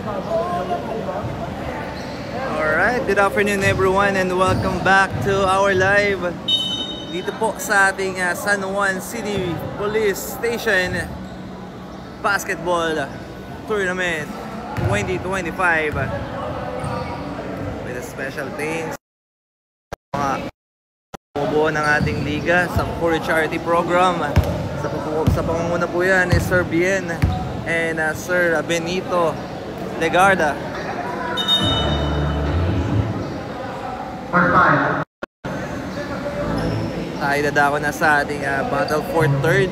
Alright, good afternoon everyone and welcome back to our live dito po sa ating San Juan City Police Station Basketball Tournament 2025 with a special thanks mga bumubuo ng ating liga sa Puri Charity Program. Sa pangunguna po yan is Sir Bien and Sir Benito Legarda. Tayo dadako na sa ating Battle for Third.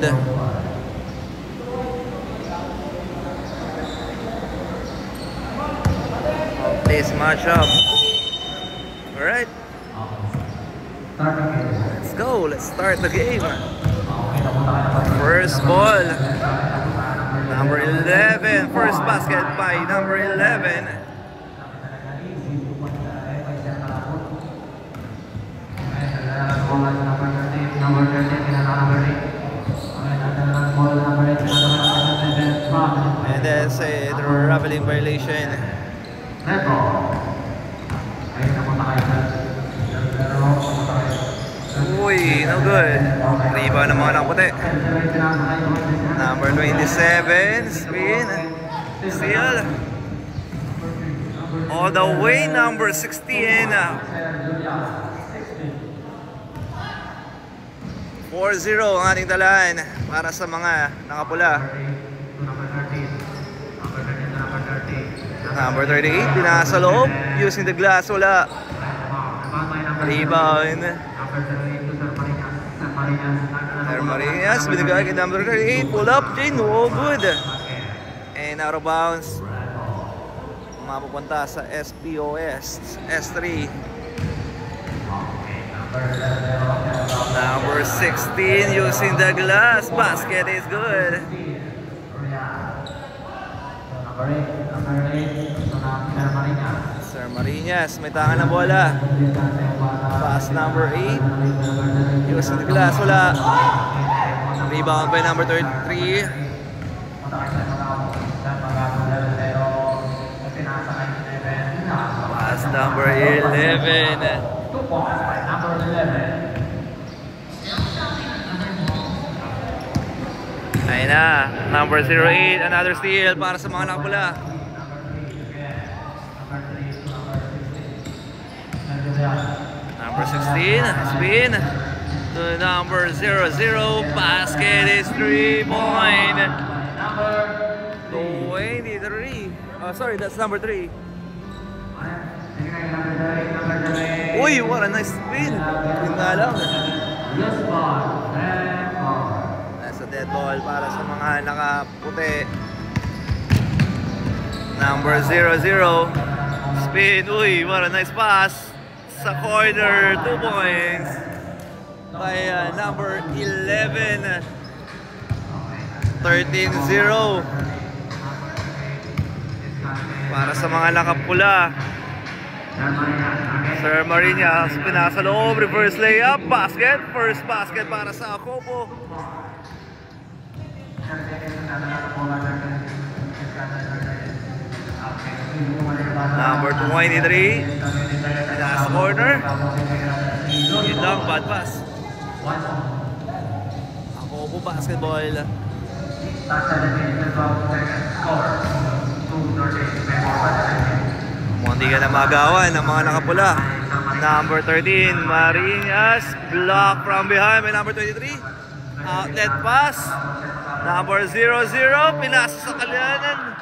This matchup. Alright. Let's go. Let's start the game. First ball. Number 11. First basket by number 11. Number 13, and that's a traveling violation. Uy, no good. Rebound ng mga nakaputi. Number 27, spin, steal. All the way, number 16. 4-0 ang ating talaan para sa mga nakapula. Number 38, pinasa loob, using the glass, wala. Rebound. Marinas, binigay kay number 38, pull up, Jane, no good. And out of bounds, mapupunta sa SPOS, S3. Number 16 using the glass. Basket is good. Sir Marinas, may tangan na bola. Pass number 8 using the glass, wala. Rebound by number 33. Pass number 11. Ayun na, number 08, another steal para sa mga nakapula. Number 16, spin to number 00, basket is 3-point. 23. Oh, sorry, that's number 3. Uy, what a nice spin. Spin na lang. Nasa dead ball para sa mga nakaputi. Number 00. Spin. Uy, what a nice pass. Sa corner, 2 points. By number 11. 13-0. Para sa mga nakapula. Sir Marinas, pinasa loob, reverse layup, basket, first basket para sa Akopo. Number 23, pinasa corner, yun lang, bad pass. Akopo basketball. Hindi ka na magawa ng mga nakapula. Number 13, Marinas, block from behind by number 23. Outlet pass. Number 00, pinasa sa kalianan.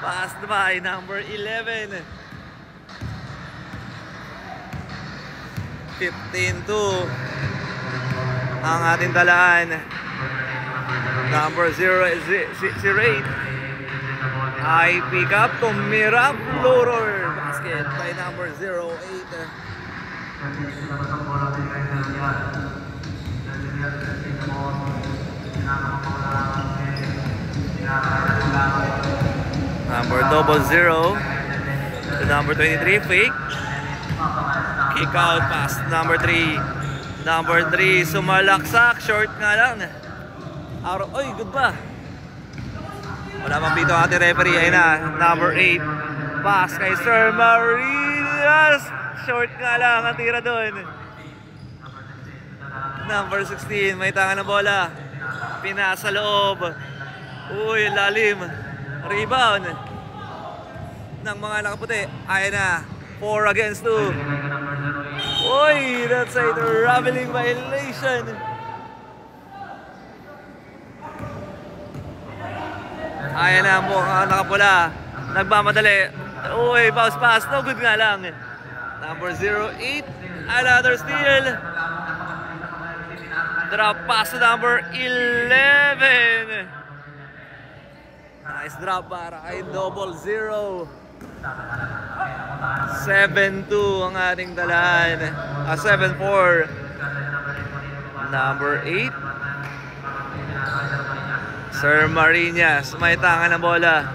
Pass by number 11. 15-2 ang ating talaan. Number 0 is 08. I pick up to Mira Florer. Basket by number 08. Number 00 to number 23. Fake. Kick out pass. Number 3. Number 3. Sumalaksak. Short nga lang. Oy, good ba? Wala pang dito ang ating referee. Ayun na, number 8. Pass kay Sir Marinas. Short nga lang ang tira doon. Number 16, may tangan ng bola. Pinasa loob. Uy, lalim. Rebound ng mga nakaputi. Ayun na, 4 against 2. Uy, that's a traveling violation. Ayan na po ang nakapula. Nagmamadali. Uy, bounce pass. No good nga lang. Number 08. Another steal. Drop pass to number 11. Nice drop para kay 00. 7-2 ang ating dalaan. 7-4. Number 8. Sir Marinas, may tangan ng bola.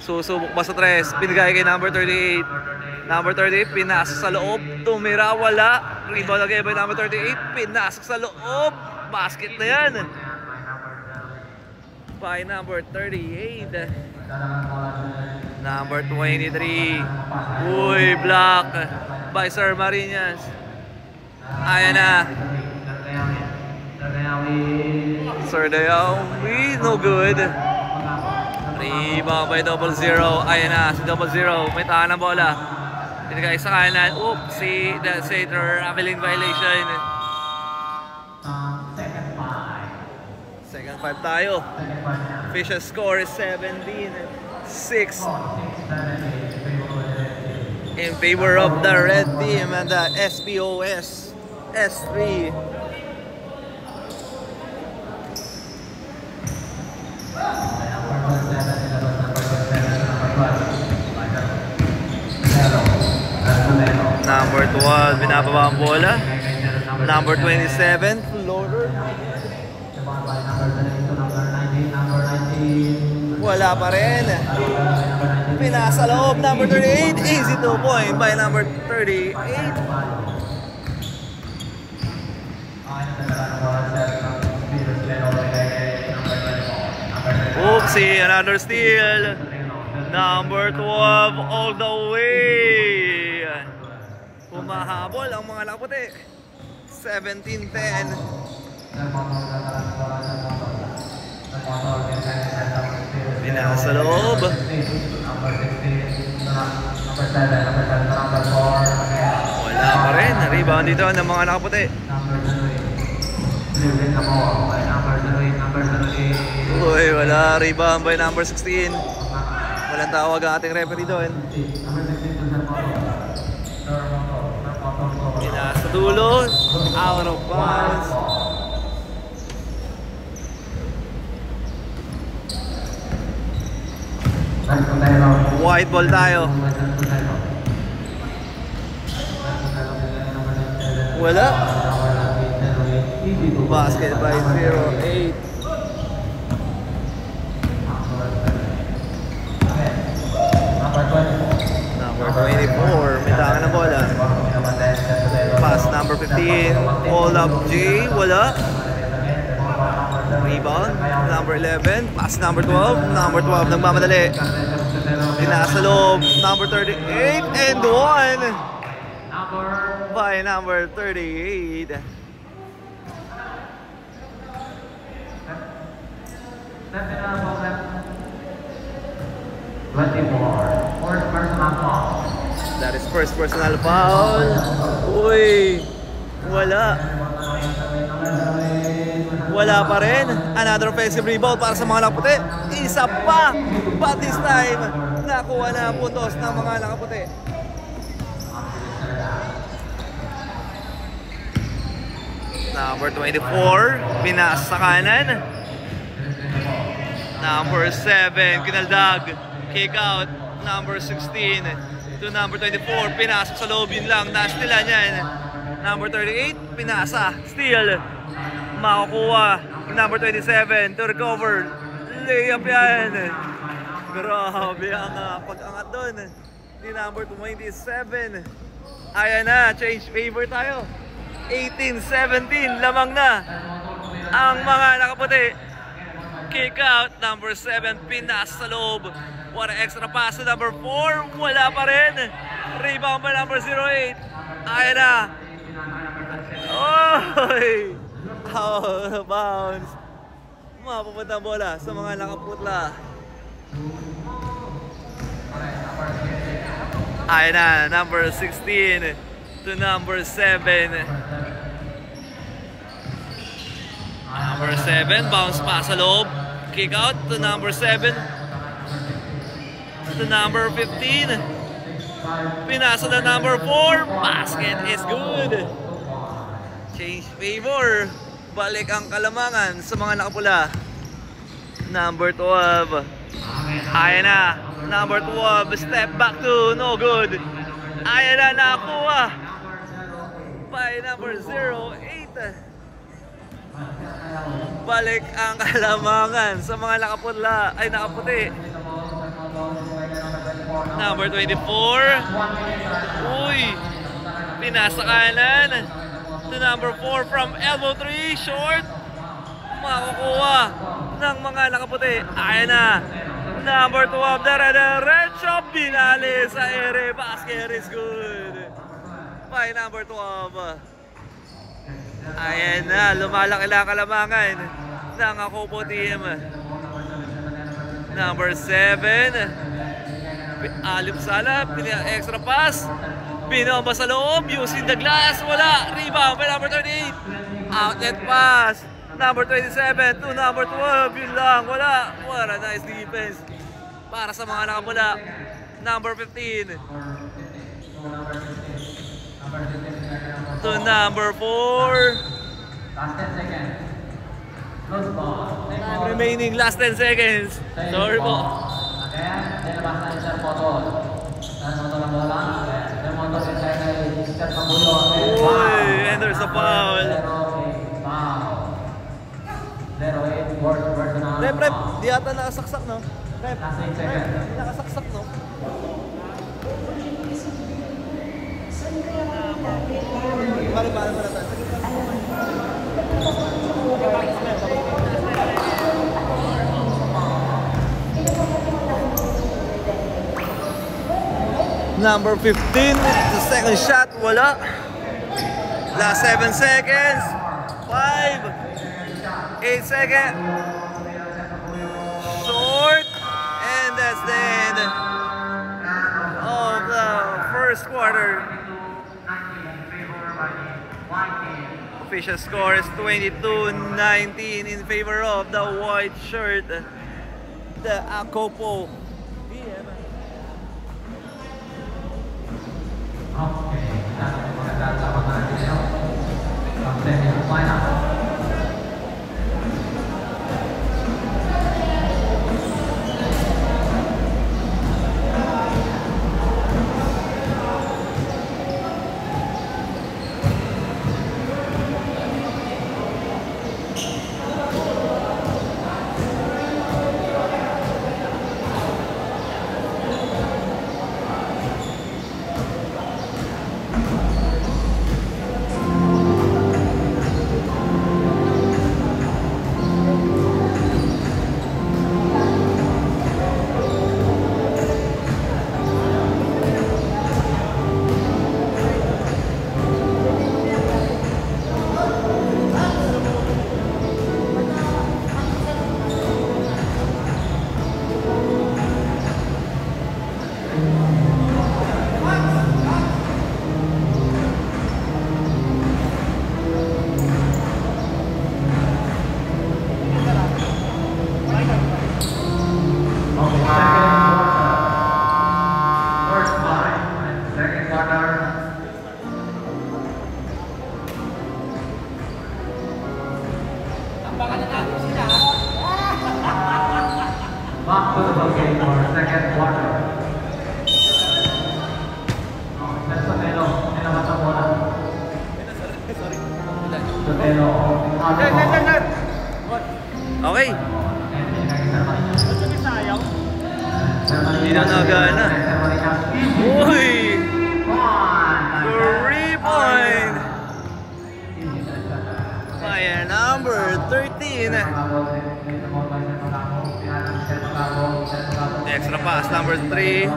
Susubok ba sa 3? Pinigay kay number 38. Number 38, pinasok sa loob. Tumira, wala. Rebound lagay by number 38. Pinasok sa loob. Basket na yan. By number 38. Number 23. Uy, block by Sir Marinas. Ayan na. Sir Dayawi, no good. Rebound by 00. Ayan na, si 00. May tahan ng bola. Tinigay sa kanan. Oopsie, that's a traveling violation. Second 5 tayo. Official score is 17-6 in favor of the red team and the SPOS S3. Number 12, binababa ang bola. Number 27, floater. Wala pa rin. Pinasa loob, number 38. Easy 2 point by number 38. Oopsie, another steal. Number 12 all the way. Humahabol ang mga nakaputi. 17-10. Pinasa loob. Wala pa rin. Rebound dito ng mga nakaputi. Uy, wala. Rebound by number 16. Walang tawag ang ating referee doon. Pinasa dulo. Out of bounds. White ball tayo. Wala. Basket by 08. Number 24, may tangan na bola. Pass number 15, hold up J, wala. Rebound, number 11, pass number 12, number 12 nagmamadali. Pinasa loob, number 38 and 1 by number 38. That is first personal foul. Uy, wala. Wala pa rin. Another offensive rebound para sa mga nakaputi. Isa pa. But this time, nakuha na puntos ng mga nakaputi. Number 24, pinasa sa kanan. Number 7, kinaldag. Kick out. Number 16 to number 24, pinasok sa loob, yun lang. Nastilan yan. Number 38, pinasa. Steal. Makukuha. Number 27 to recover. Layup yan. Grabe ang pag-angat doon ni number 27. Ayan na, change favor tayo. 18-17, lamang na ang mga nakaputi. kick out. Number 7, pinasa sa loob. What an extra pass to number 4. Wala pa rin. Rebound by number 08. Ayan na. Oy! Out of bounds. Mapapunta ang bola sa mga nakaputla. Ayan na, number 16 to number 7. Number 7, bounce pass sa loob. Kick out to number 7. To number 15. Pinasa na number 4. Basket is good. Change favor. Balik ang kalamangan sa mga nakapula. Number 12. Ayan na. Number 12. Step back to no good. Ayan na, nakuha by number 08. Balik ang kalamangan sa mga nakapula. Ay, nakaputi. Number 24. Uy. Pinasa kanan to number 4 from elbow 3. Short. Makukuha ng mga nakaputi. Ayan na. Number 12. Diretso. Binali sa ere. Basket is good by number 12. Ayan na. Lumalaki lang kalamangan ng Akopo team. Number 7. Alip Sala, extra pass. Binomba sa loob, using the glass. Wala. Rebound by number 38. Outlet pass. Number 27 to number 12. Yun lang. Wala. What a nice defense para sa mga nakapula. Number 15 to number 4. Last 10 seconds. Close ball. Time remaining, last 10 seconds. Sorry po. Again, nilabas na yung motor. Ang motor ng bola. Yung motor yung set ng bulo. Uy, and there's a foul. 0-8, worse na. Rep, di ata nakasaksak, no? Rep, Last 8 seconds. di nakasaksak, no? Mari tayo. Number 15, the second shot, wala. Last 7 seconds. 5, 8 seconds. Short. And that's the end of the first quarter. Official score is 22-19 in favor of the white shirt, the Akopo PM. Okay, that's our final. Back to the game for second quarter. That's Sotelo. Nilabas ang bola. Sotelo. Okay. Hindi na nagana. Uy! 3-point! By number 13. extra pass, number 3.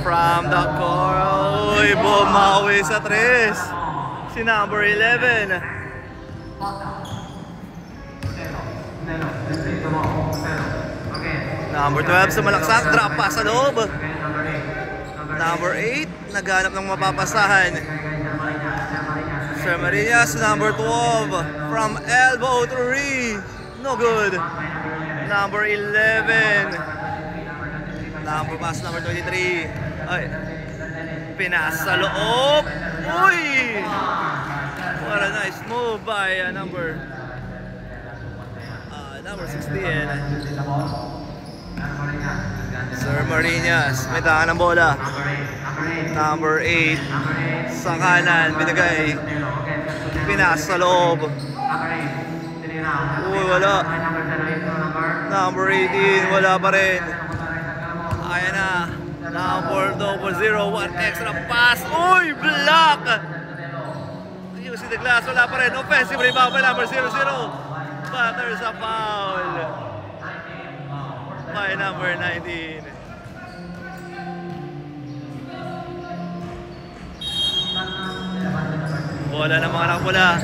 From the corner. Uy, bumawi sa 3. Si number 11. Number 12 sa malaksak, drop pass sa loob. Number 8, naghanap ng mapapasahan. Sir Marinas, number 12, from elbow to re. No good. Number 11. Number pass, number 23. Ay, pinas sa loob. Uy! What a nice move by number 16. Sir Marinas, may tahan ng bola. Number 8, sa kanan, binigay. Pinas sa loob. Uy, wala. Number 18, wala pa rin. Ayan na. Number 00, one extra pass. Uy, block! Using the glass, wala pa rin. Offensive rebound by number 00. Butter sa foul by number 19. Bola ng mga nakapula.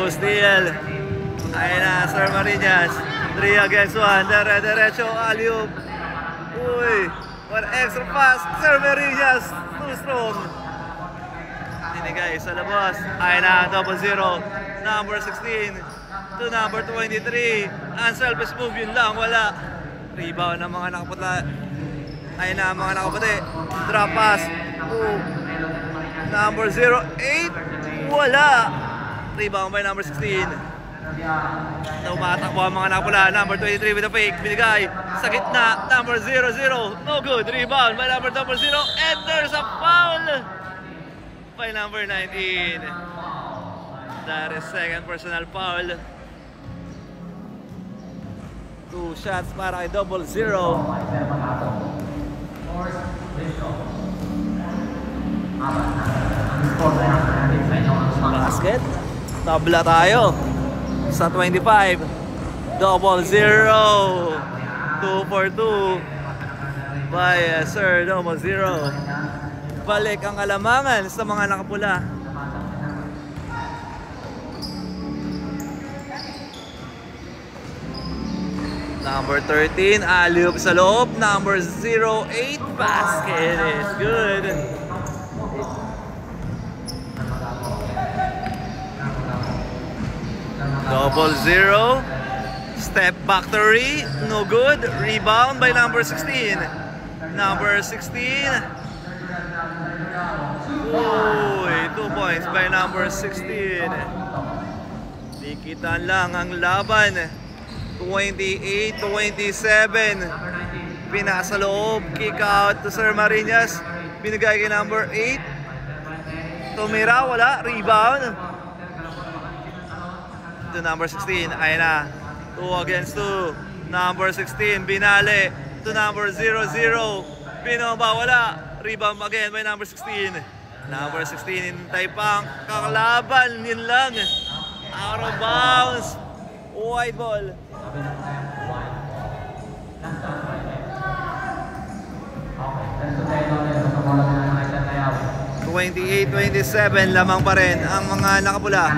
Steal. Ayan na, Sir Marinas. 3 against 1. Diretso, alley-oop. Uy, one extra pass. Sir Marinas, too strong. Tinigay sa labas. Ayan na, 00. Number 16 to number 23. Unselfish move, yun lang, wala. Rebound ng mga nakaputla. Ayan na, mga nakaputi. Drop pass. Number 08. Wala. Rebound by number 16. Tumatakbo ang mga nakapula. Number 23 with a fake. Binigay sa gitna. Number 00. No good. Rebound by number 0. And there's a foul by number 19. That is second personal foul. 2 shots para kay 00. Basket. Tabla tayo sa 25. 00. 2 for 2 by Sir 00. Balik ang alamangan sa mga nakapula. Number 13, alley-oop sa loob. Number 08, basket is good. Double 0. Step back to re. No good. Rebound by number 16. Number 16. Uy, 2 points by number 16. Dikitan lang ang laban. 28-27. Pinasa loob. Kick out to Sir Marinas. Binigay kay number 8. Tumira, wala. Rebound to number 16. Ayan na. 2 against 2. Number 16. Binali to number 00. Pinomba, wala. Rebound again by number 16. Number 16. Hintay pang kakalaban. Yun lang. Out of bounds. White ball. 28-27, lamang pa rin ang mga nakapula.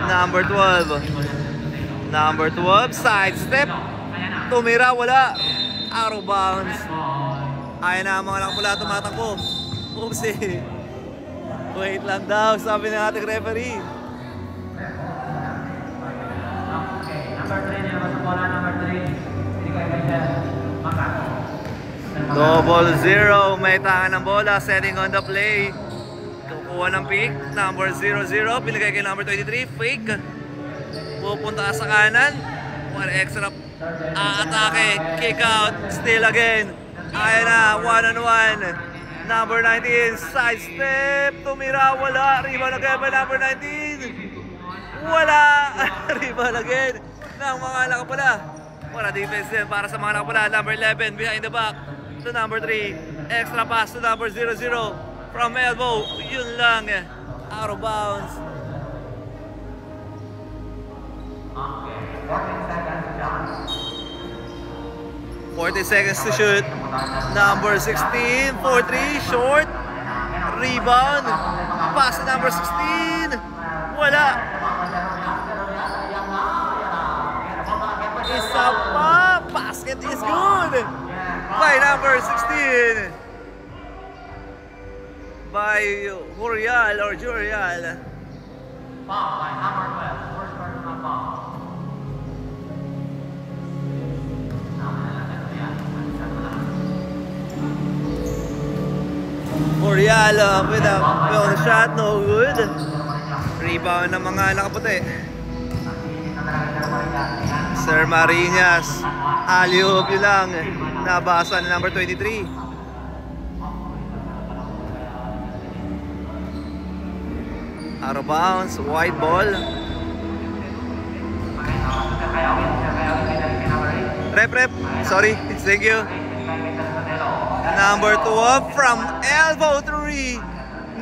Number 12. Number 12, side step. Tumira, wala. Out of bounds. Ayan na ang mga nakapula, tumatakbo. Oopsie. Wait lang daw, sabi ng ating referee. Double 0, may tangan ng bola, setting on the play. Kukuha ng pick, number 00, binigay kay number 23, fake. Pupunta sa kanan, one extra atake, kick out, steal again. Ayan na, 1-on-1. Number 19, side step, tumira, wala. Rebound again by number 19. Wala. Rebound again ng mga nakapula. Wala defense din para sa mga nakapula. Number 11, behind the back to number 3. Extra pass to number 00 from elbow. Yun lang. Out of bounds. 40 seconds to shoot. Number 16, 4-3, short. Rebound. Pass to number 16. Wala. Isa pa. Basket is good. By number 16. By Jurial or Jurial. Jurial with a shot, no good. Rebound ng mga nakaputi. Sir Marinas. Alley-oop yun lang. Nabasa ni number 23. Out of bounds, white ball. Rep, sorry, thank you. Number 2 from elbow 3.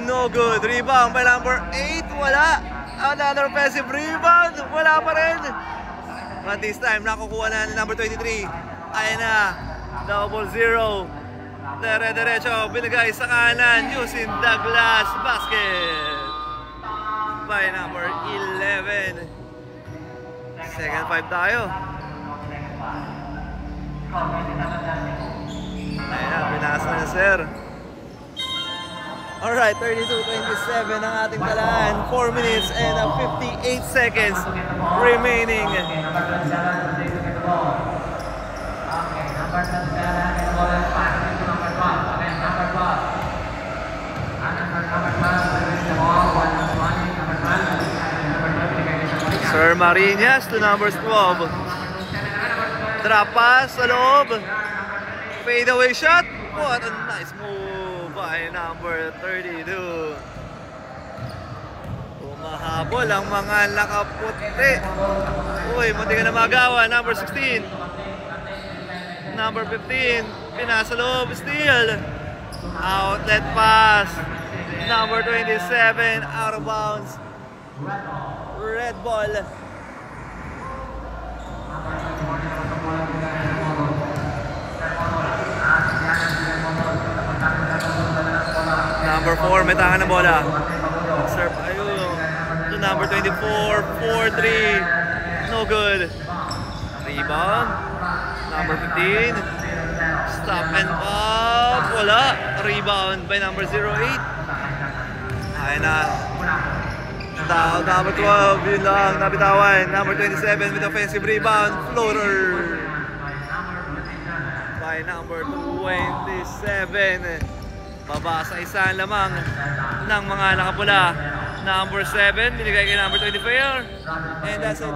No good. Rebound by number 8. Wala. Another offensive rebound. Wala pa rin. But this time, nakukuha na ni number 23. Ayan na. Double zero. Dire-diretso. Binigay sa kanan. Using Douglas basket. By number 11. Second 5 tayo. Ayan na, pinasa na sir. Alright, 32-27 ang ating talaan. 4 minutes and 58 seconds remaining. Sir Marinas to numbers 12. Drop pass sa loob. Fade away shot. What a nice move by number 32. Umahabol ang mga nakaputi. Uy, munti ka na magawa. Number 16. Number 15. Pinasa loob. Steal. Outlet pass. Number 27. Out of bounds. Red ball. Number 4, may tangan na bola. Serve, ayun. To number 24, 4-3. No good. Rebound. Number 15. Stop and pop. Wala. Rebound by number 08. Ayun na. Number 12, yun lang, nabitawan. Number 27 with offensive rebound. Floater. By number 27. Baba sa isang lamang ng mga nakapula. Number 7, binigay kay number 24. And that's it.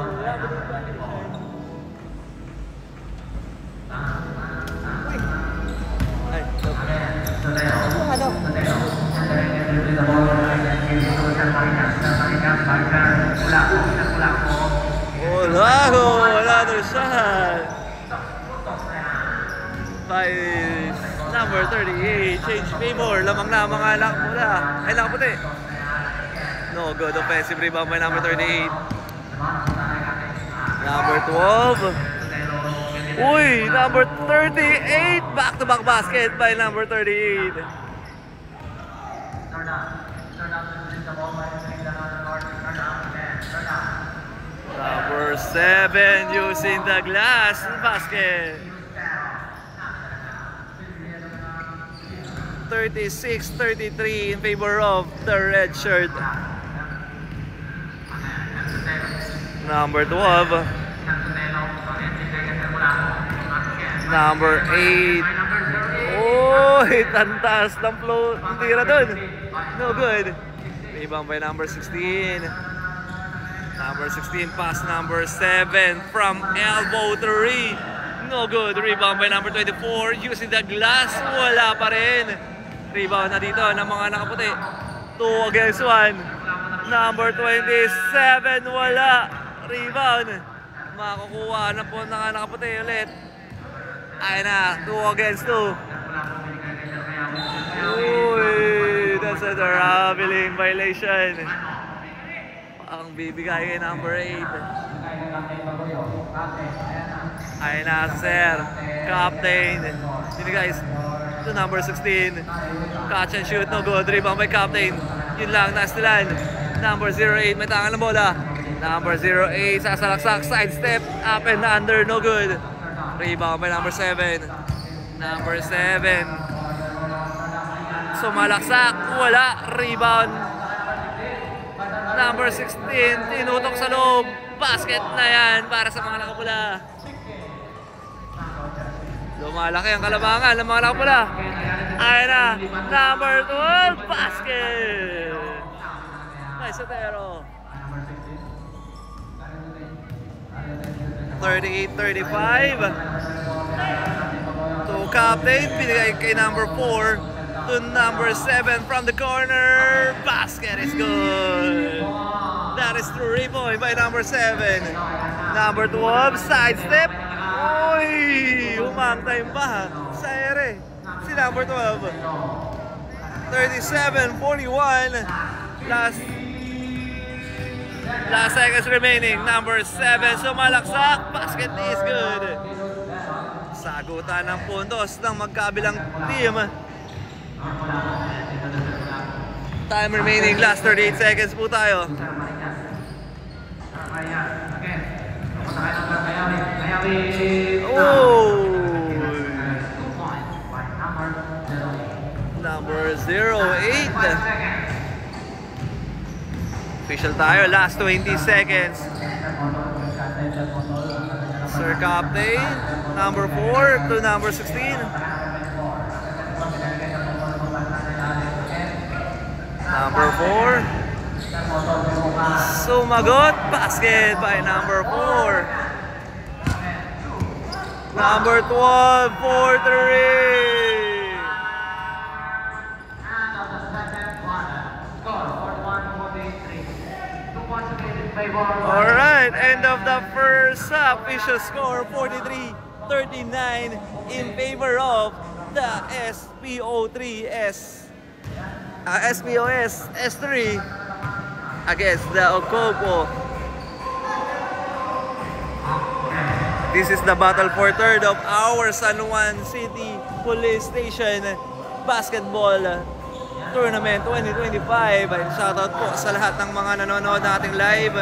Another shot. By number 38, change favor. Lamang na mga nakapula. Ay, nakaputi. No good. Offensive rebound by number 38. Number 12. Uy, number 38. Back-to-back basket by number 38. Number 7 using the glass basket. 36-33 in favor of the red shirt. Number 12. Number 8. Oh, tantas ng flow. Tira dun. No good. Rebound by number 16. Number 16 pass number 7 from elbow 3. No good. Rebound by number 24 using the glass. Wala pa rin. Rebound na dito ng mga nakaputi. 2 against 1. Number 27. Wala. Rebound. Makukuha na po ng nakaputi ulit. Ayun na. 2 against 2. Uy, that's a traveling violation. Ang bibigay kay number 8. Ayun na, sir. Captain. Yun guys. To number 16. Catch and shoot. No good. Rebound by Captain. Yun lang. Nastilan. Number 08. May tangan ng bola. Number 08. Sasalaksak. Sidestep. Up and under. No good. Rebound by number 7. Number 7. Sumalaksak. Wala. Rebound. Number 16. Tinutok sa loob. Basket na yan para sa mga nakapula. Lumalaki ang kalamangan ng mga nakapula. Ayan na. Number 12. Basket. Nice Sotero. 38-35. To Captain. Pinigay kay number 4. To number 7 from the corner. Basket is good. That is true rebound by number 7. Number 12, sidestep. Uy! Umang-time pa sa ere. Si number 12. 37-41. Last seconds remaining. Number 7, sumalaksak. Basket is good. Sagutan ng puntos ng magkabilang team. Time remaining, last 38 seconds po tayo. Oh! Number 08. Official tayo, last 20 seconds. Sir Captain, number 4 to number 16. Number 4. Sumagot. Basket by number 4. Number 12 for 3. Alright, end of the first half. Official score 43-39 in favor of the SPO3S. SPOS S3 against the Okopo. This is the battle for third of our San Juan City Police Station Basketball Tournament 2025. And shoutout po sa lahat ng mga nanonood ng ating live,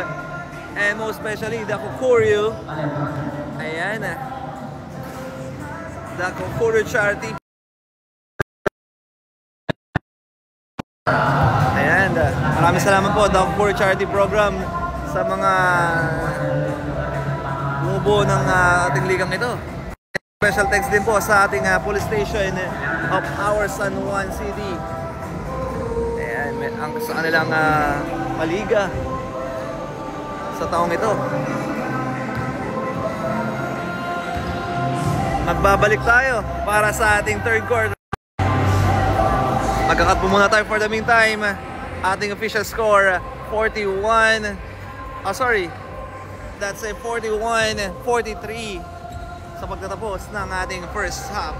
and most especially the Kokoryu. Ayan, the Kokoryu Charity. Ayan, maraming salamat po Doc for Charity Program sa mga bumubuo ng ating ligang ito. Special thanks din po sa ating police station of our San Juan City. Ayan, ang sa kanilang maliga sa taong ito. Magbabalik tayo para sa ating third quarter. Magkakat po muna tayo for the meantime. Ating official score 41. That's a 41-43 sa pagtatapos ng ating first half.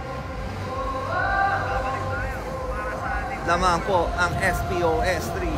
Lamang po ang SPOS 3.